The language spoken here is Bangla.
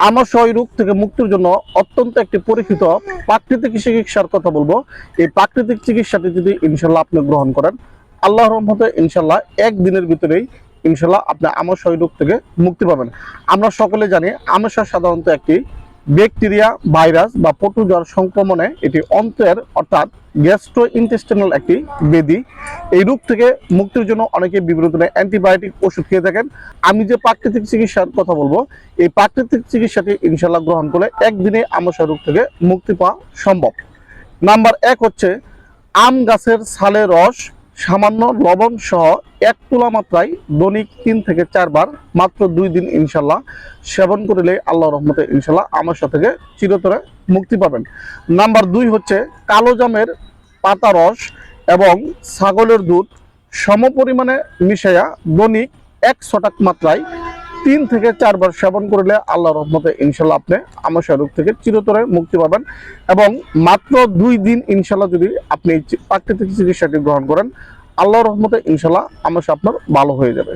আমাশয় রোগ থেকে মুক্তির জন্য অত্যন্ত একটি পরীক্ষিত প্রাকৃতিক চিকিৎসার কথা বলবো। এই প্রাকৃতিক চিকিৎসাটি যদি ইনশাল্লাহ আপনি গ্রহণ করেন, আল্লাহর রহমতে ইনশাল্লাহ একদিনের ভিতরেই ইনশাল্লাহ আপনি আমাশয় রোগ থেকে মুক্তি পাবেন। আমরা সকলে জানি আমাশয় সাধারণত একটি ব্যাকটেরিয়া, ভাইরাস বা পটুজ্বর সংক্রমণে এটি অন্ত্রের অর্থাৎ গ্যাস্ট্রো ইন্টেস্টিনাল একটি ব্যাধি। এই রোগ থেকে মুক্তির জন্য অনেকে বিভিন্ন ধরনের অ্যান্টিবায়োটিক ওষুধ খেয়ে থাকেন। আমি যে প্রাকৃতিক চিকিৎসার কথা বলবো, এই প্রাকৃতিক চিকিৎসাটি ইনশাল্লাহ গ্রহণ করলে একদিনে আমাশয় রোগ থেকে মুক্তি পাওয়া সম্ভব। নাম্বার 1 হচ্ছে আম গাছের ছালের রস সামান্য লবণ সহ 1 তুলা মাত্রায় দৈনিক 3 থেকে 4 বার মাত্র 2 দিন ইনশাল্লাহ সেবন করলে আল্লাহর রহমতে ইনশাল্লাহ আমাশয় থেকে চিরতরে মুক্তি পাবেন। নাম্বার 2 হচ্ছে কালো জামের পাতা রস এবং ছাগলের দুধ সম পরিমাণে মিশাইয়া দৈনিক 1 ছটাক মাত্রায় 3 থেকে 4 বার সেবন করলে আল্লাহর রহমতে ইনশাল্লাহ আপনি আমাশয় রোগ থেকে চিরতরে মুক্তি পাবেন। এবং মাত্র 2 দিন ইনশাল্লাহ যদি আপনি প্রাকৃতিক চিকিৎসাটি গ্রহণ করেন, আল্লাহর রহমতে ইনশাল্লাহ আমাশয় আপনার ভালো হয়ে যাবে।